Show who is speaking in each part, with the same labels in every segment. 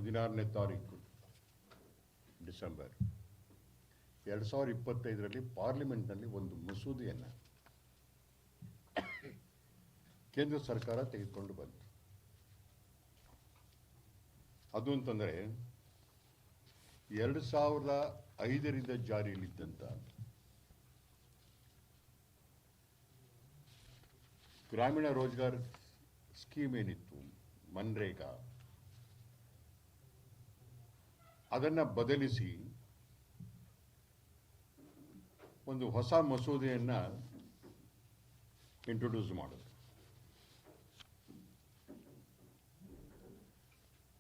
Speaker 1: 16ನೇ ತಾರೀಕು ಡಿಸೆಂಬರ್ 2025ರಲ್ಲಿ ಪಾರ್ಲಿಮೆಂಟ್ನಲ್ಲಿ ಒಂದು ಮಸೂದೆಯನ್ನು ಕೇಂದ್ರ ಸರ್ಕಾರ ತೆಗೆದುಕೊಂಡು ಬಂತು. ಅದು ಅಂತಂದರೆ 2005ರಿಂದ ಜಾರಿಯಲ್ಲಿದ್ದಂಥ ಗ್ರಾಮೀಣ ರೋಜ್ಗಾರ್ ಸ್ಕೀಮ್ ಏನಿತ್ತು, ಮನ್ರೇಗಾ, ಅದನ್ನು ಬದಲಿಸಿ ಒಂದು ಹೊಸ ಮಸೂದೆಯನ್ನು ಇಂಟ್ರೊಡ್ಯೂಸ್ ಮಾಡೋದು.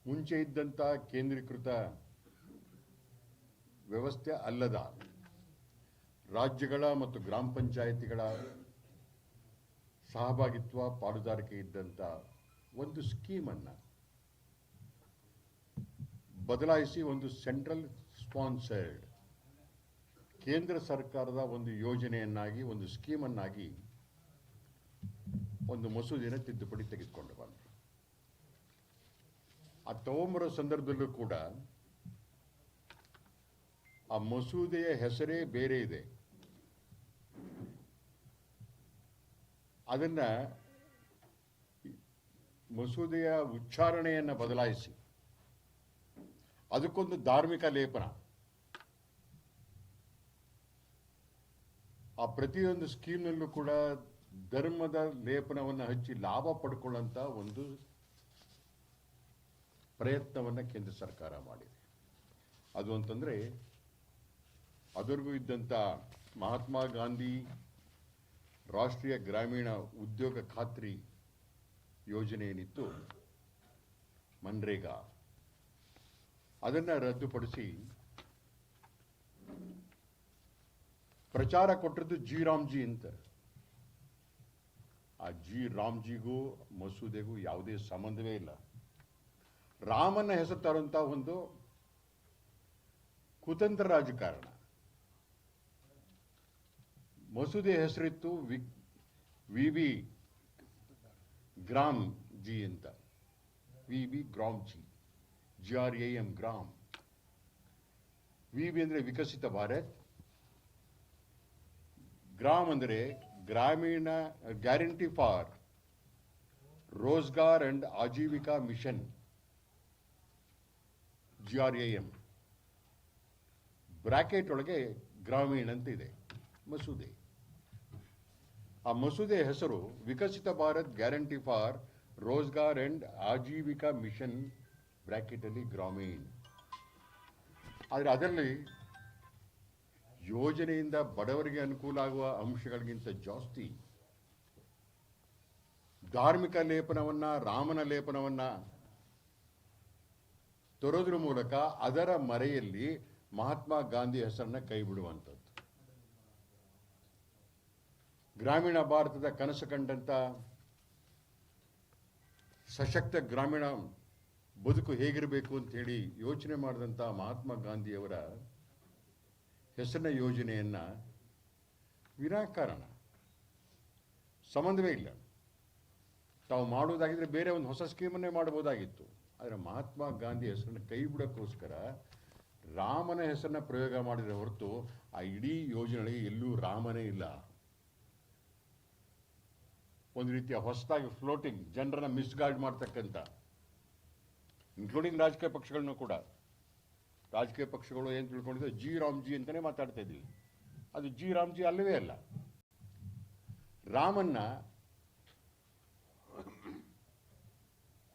Speaker 1: ಮುಂಚೆ ಇದ್ದಂಥ ಕೇಂದ್ರೀಕೃತ ವ್ಯವಸ್ಥೆ ಅಲ್ಲದ ರಾಜ್ಯಗಳ ಮತ್ತು ಗ್ರಾಮ ಪಂಚಾಯಿತಿಗಳ ಸಹಭಾಗಿತ್ವ ಪಾಲುದಾರಿಕೆ ಇದ್ದಂಥ ಒಂದು ಸ್ಕೀಮನ್ನು ಬದಲಾಯಿಸಿ ಒಂದು ಸೆಂಟ್ರಲ್ ಸ್ಪಾನ್ಸರ್ಡ್ ಕೇಂದ್ರ ಸರ್ಕಾರದ ಒಂದು ಯೋಜನೆಯನ್ನಾಗಿ, ಒಂದು ಸ್ಕೀಮನ್ನಾಗಿ ಒಂದು ಮಸೂದೆಯನ್ನು ತಿದ್ದುಪಡಿ ತೆಗೆದುಕೊಂಡು ಬಂದರು. ಆ ತಗೊಂಬರೋ ಸಂದರ್ಭದಲ್ಲೂ ಕೂಡ ಆ ಮಸೂದೆಯ ಹೆಸರೇ ಬೇರೆ ಇದೆ. ಅದನ್ನು ಮಸೂದೆಯ ಉಚ್ಚಾರಣೆಯನ್ನು ಬದಲಾಯಿಸಿ ಅದಕ್ಕೊಂದು ಧಾರ್ಮಿಕ ಲೇಪನ, ಆ ಪ್ರತಿಯೊಂದು ಸ್ಕೀಮ್ನಲ್ಲೂ ಕೂಡ ಧರ್ಮದ ಲೇಪನವನ್ನು ಹಚ್ಚಿ ಲಾಭ ಪಡ್ಕೊಳ್ಳೋಂಥ ಒಂದು ಪ್ರಯತ್ನವನ್ನು ಕೇಂದ್ರ ಸರ್ಕಾರ ಮಾಡಿದೆ. ಅದು ಅಂತಂದರೆ ಅದರಿಗೂ ಇದ್ದಂಥ ಮಹಾತ್ಮ ಗಾಂಧಿ ರಾಷ್ಟ್ರೀಯ ಗ್ರಾಮೀಣ ಉದ್ಯೋಗ ಖಾತ್ರಿ ಯೋಜನೆ ಏನಿತ್ತು, ಮನ್ರೇಗಾ, ಅದನ್ನು ರದ್ದುಪಡಿಸಿ ಪ್ರಚಾರ ಕೊಟ್ಟಿದ್ದು ಜಿ ರಾಮ್ಜಿ ಅಂತ. ಆ ಜಿ ರಾಮ್ಜಿಗೂ ಮಸೂದೆಗೂ ಯಾವುದೇ ಸಂಬಂಧವೇ ಇಲ್ಲ. ರಾಮನ ಹೆಸರು ತರುವಂಥ ಒಂದು ಕುತಂತ್ರ ರಾಜಕಾರಣ. ಮಸೂದೆ ಹೆಸರಿತ್ತು ವಿ ಗ್ರಾಮ್ ಜಿ ಅಂತ, V GRAM G, GRAM GRAM. V ಅಂದರೆ ವಿಕಸಿತ ಭಾರತ್, ಗ್ರಾಮ್ ಅಂದರೆ ಗ್ರಾಮೀಣ guarantee for Rozgar and Ajeevika mission, GRAM. Bracket ಒಳಗೆ ಗ್ರಾಮೀಣ ಅಂತ ಇದೆ ಮಸೂದೆ. ಆ ಮಸೂದೆ ಹೆಸರು Viksit Bharat guarantee for Rozgar and Ajeevika mission, ಬ್ರಾಕೆಟಲ್ಲಿ ಗ್ರಾಮೀಣ್. ಆದರೆ ಅದರಲ್ಲಿ ಯೋಜನೆಯಿಂದ ಬಡವರಿಗೆ ಅನುಕೂಲ ಆಗುವ ಅಂಶಗಳಿಗಿಂತ ಜಾಸ್ತಿ ಧಾರ್ಮಿಕ ಲೇಪನವನ್ನು, ರಾಮನ ಲೇಪನವನ್ನು ತರೋದ್ರ ಮೂಲಕ ಅದರ ಮರೆಯಲ್ಲಿ ಮಹಾತ್ಮ ಗಾಂಧಿ ಹೆಸರನ್ನ ಕೈ ಬಿಡುವಂಥದ್ದು. ಗ್ರಾಮೀಣ ಭಾರತದ ಕನಸು ಕಂಡಂಥ ಸಶಕ್ತ ಗ್ರಾಮೀಣ ಬದುಕು ಹೇಗಿರಬೇಕು ಅಂತ ಹೇಳಿ ಯೋಚನೆ ಮಾಡಿದಂಥ ಮಹಾತ್ಮ ಗಾಂಧಿಯವರ ಹೆಸರಿನ ಯೋಜನೆಯನ್ನು ವಿನಾಕಾರಣ, ಸಂಬಂಧವೇ ಇಲ್ಲ, ತಾವು ಮಾಡುವುದಾಗಿದ್ರೆ ಬೇರೆ ಒಂದು ಹೊಸ ಸ್ಕೀಮನ್ನೇ ಮಾಡಬಹುದಾಗಿತ್ತು. ಆದರೆ ಮಹಾತ್ಮ ಗಾಂಧಿ ಹೆಸರನ್ನು ಕೈ ಬಿಡೋಕ್ಕೋಸ್ಕರ ರಾಮನ ಹೆಸರನ್ನ ಪ್ರಯೋಗ ಮಾಡಿದರೆ ಹೊರತು ಆ ಇಡೀ ಯೋಜನೆಗಳಿಗೆ ಎಲ್ಲೂ ರಾಮನೇ ಇಲ್ಲ. ಒಂದು ರೀತಿಯ ಹೊಸದಾಗಿ ಫ್ಲೋಟಿಂಗ್, ಜನರನ್ನ ಮಿಸ್ಗೈಡ್ ಮಾಡ್ತಕ್ಕಂಥ, ಇನ್ಕ್ಲೂಡಿಂಗ್ ರಾಜಕೀಯ ಪಕ್ಷಗಳನ್ನು ಕೂಡ. ರಾಜಕೀಯ ಪಕ್ಷಗಳು ಏನು ತಿಳ್ಕೊಂಡಿದ್ದೆ, ಜಿ ರಾಮ್ಜಿ ಅಂತಲೇ ಮಾತಾಡ್ತಾ ಇದ್ದೀವಿ. ಅದು ಜಿ ರಾಮ್ಜಿ ಅಲ್ಲವೇ ಅಲ್ಲ. ರಾಮನ್ನ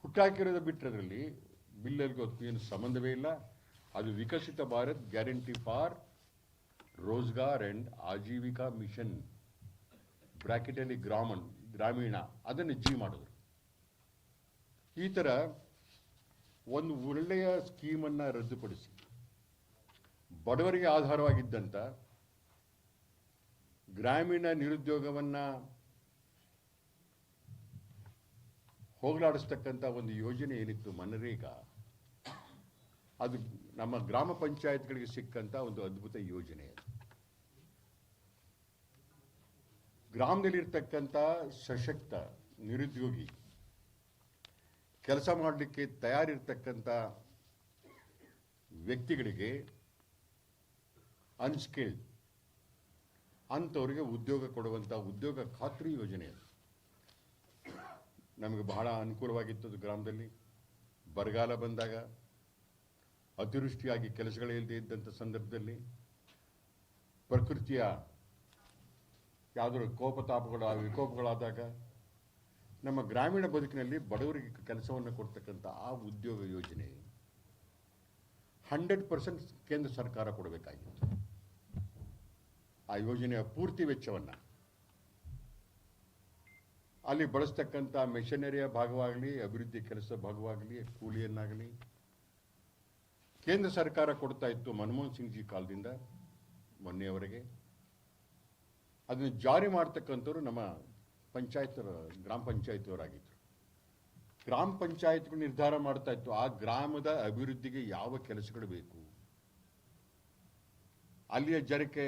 Speaker 1: ಹುಟ್ಟಾಕಿರೋದು ಬಿಟ್ಟರಲ್ಲಿ ಬಿಲ್ಲಲ್ಲಿ ಗೊತ್ತು ಏನು ಸಂಬಂಧವೇ ಇಲ್ಲ. ಅದು Viksit Bharat guarantee for Rozgar and Ajeevika mission, ಬ್ರಾಕೆಟಲ್ಲಿ ಗ್ರಾಮೀಣ, ಅದನ್ನು ಜಿ ಮಾಡಿದ್ರು. ಈ ಥರ ಒಂದು ಒಳ್ಳೆಯ ಸ್ಕೀಮನ್ನು ರದ್ದುಪಡಿಸಿ ಬಡವರಿಗೆ ಆಧಾರವಾಗಿದ್ದಂಥ ಗ್ರಾಮೀಣ ನಿರುದ್ಯೋಗವನ್ನು ಹೋಗಲಾಡಿಸ್ತಕ್ಕಂಥ ಒಂದು ಯೋಜನೆ ಏನಿತ್ತು ಮನ್ರೇಗಾ, ಅದು ನಮ್ಮ ಗ್ರಾಮ ಪಂಚಾಯತ್ಗಳಿಗೆ ಸಿಕ್ಕಂಥ ಒಂದು ಅದ್ಭುತ ಯೋಜನೆ. ಗ್ರಾಮದಲ್ಲಿರ್ತಕ್ಕಂಥ ಸಶಕ್ತ ನಿರುದ್ಯೋಗಿ, ಕೆಲಸ ಮಾಡಲಿಕ್ಕೆ ತಯಾರಿರ್ತಕ್ಕಂಥ ವ್ಯಕ್ತಿಗಳಿಗೆ ಅನ್ಸ್ಕಿಲ್ಡ್ ಅಂಥವರಿಗೆ ಉದ್ಯೋಗ ಕೊಡುವಂಥ ಉದ್ಯೋಗ ಖಾತ್ರಿ ಯೋಜನೆ ಅದು. ನಮಗೆ ಬಹಳ ಅನುಕೂಲವಾಗಿತ್ತು ಅದು ಗ್ರಾಮದಲ್ಲಿ. ಬರಗಾಲ ಬಂದಾಗ, ಅತಿವೃಷ್ಟಿಯಾಗಿ ಕೆಲಸಗಳಿಲ್ಲದೆ ಇದ್ದಂಥ ಸಂದರ್ಭದಲ್ಲಿ, ಪ್ರಕೃತಿಯ ಯಾವುದಾದ್ರು ವಿಕೋಪಗಳಾದಾಗ ನಮ್ಮ ಗ್ರಾಮೀಣ ಬದುಕಿನಲ್ಲಿ ಬಡವರಿಗೆ ಕೆಲಸವನ್ನು ಕೊಡ್ತಕ್ಕಂಥ ಆ ಉದ್ಯೋಗ ಯೋಜನೆ 100% ಕೇಂದ್ರ ಸರ್ಕಾರ ಕೊಡಬೇಕಾಗಿತ್ತು. ಆ ಯೋಜನೆಯ ಪೂರ್ತಿ ವೆಚ್ಚವನ್ನು ಅಲ್ಲಿ ಬಳಸ್ತಕ್ಕಂಥ ಮೆಷಿನರಿಯ ಭಾಗವಾಗಲಿ, ಅಭಿವೃದ್ಧಿ ಕೆಲಸ ಭಾಗವಾಗಲಿ, ಕೂಲಿಯನ್ನಾಗಲಿ ಕೇಂದ್ರ ಸರ್ಕಾರ ಕೊಡ್ತಾ ಇತ್ತು ಮನಮೋಹನ್ ಸಿಂಗ್ ಜಿ ಕಾಲದಿಂದ ಮೊನ್ನೆಯವರೆಗೆ. ಅದನ್ನು ಜಾರಿ ಮಾಡ್ತಕ್ಕಂಥವ್ರು ನಮ್ಮ ಗ್ರಾಮ ಪಂಚಾಯತ್ವರಾಗಿದ್ದರು. ಗ್ರಾಮ ಪಂಚಾಯತ್ಗಳು ನಿರ್ಧಾರ ಮಾಡ್ತಾ ಇತ್ತು ಆ ಗ್ರಾಮದ ಅಭಿವೃದ್ಧಿಗೆ ಯಾವ ಕೆಲಸಗಳು ಬೇಕು, ಅಲ್ಲಿಯ ಜನಕ್ಕೆ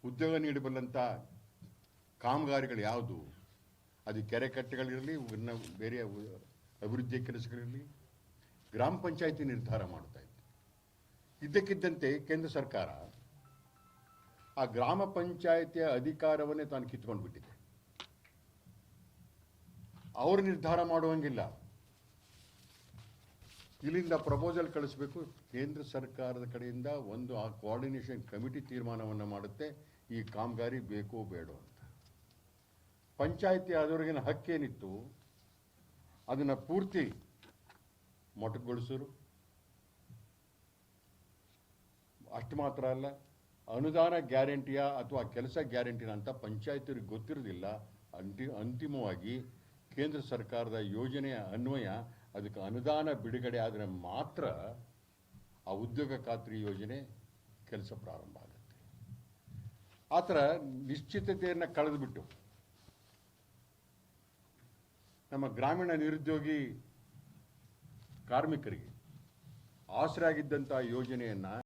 Speaker 1: ಉದ್ಯೋಗ ನೀಡಬಲ್ಲಂಥ ಕಾಮಗಾರಿಗಳು ಯಾವುದು, ಅದು ಕೆರೆ ಕಟ್ಟೆಗಳಿರಲಿ, ಬೇರೆ ಅಭಿವೃದ್ಧಿಯ ಕೆಲಸಗಳಿರಲಿ, ಗ್ರಾಮ ಪಂಚಾಯತಿ ನಿರ್ಧಾರ ಮಾಡ್ತಾ ಇತ್ತು. ಇದ್ದಕ್ಕಿದ್ದಂತೆ ಕೇಂದ್ರ ಸರ್ಕಾರ ಆ ಗ್ರಾಮ ಪಂಚಾಯತಿಯ ಅಧಿಕಾರವನ್ನೇ ತಾನು ಕಿತ್ಕೊಂಡು ಬಿಟ್ಟಿದೆ. ಅವರು ನಿರ್ಧಾರ ಮಾಡುವಂಗಿಲ್ಲ. ಇಲ್ಲಿಂದ ಪ್ರಪೋಸಲ್ ಕಳಿಸ್ಬೇಕು, ಕೇಂದ್ರ ಸರ್ಕಾರದ ಕಡೆಯಿಂದ ಒಂದು ಆ ಕೋಆರ್ಡಿನೇಷನ್ ಕಮಿಟಿ ತೀರ್ಮಾನವನ್ನು ಮಾಡುತ್ತೆ ಈ ಕಾಮಗಾರಿ ಬೇಕೋ ಬೇಡೋ ಅಂತ. ಪಂಚಾಯತಿ ಆದವರಿಗಿನ ಹಕ್ಕೇನಿತ್ತು ಅದನ್ನು ಪೂರ್ತಿ ಮೊಟಕುಗೊಳಿಸೋರು. ಅಷ್ಟು ಮಾತ್ರ ಅಲ್ಲ, ಅನುದಾನ ಗ್ಯಾರಂಟಿಯ ಅಥವಾ ಕೆಲಸ ಗ್ಯಾರಂಟಿನ ಅಂತ ಪಂಚಾಯತಿಯವ್ರಿಗೆ ಗೊತ್ತಿರೋದಿಲ್ಲ. ಅಂತಿಮವಾಗಿ ಕೇಂದ್ರ ಸರ್ಕಾರದ ಯೋಜನೆಯ ಅನ್ವಯ ಅದಕ್ಕೆ ಅನುದಾನ ಬಿಡುಗಡೆ ಆದರೆ ಮಾತ್ರ ಆ ಉದ್ಯೋಗ ಖಾತ್ರಿ ಯೋಜನೆ ಕೆಲಸ ಪ್ರಾರಂಭ ಆಗುತ್ತೆ. ಆ ಥರ ನಿಶ್ಚಿತತೆಯನ್ನು ಕಳೆದುಬಿಟ್ಟು ನಮ್ಮ ಗ್ರಾಮೀಣ ನಿರುದ್ಯೋಗಿ ಕಾರ್ಮಿಕರಿಗೆ ಆಸರಾಗಿದ್ದಂಥ ಯೋಜನೆಯನ್ನು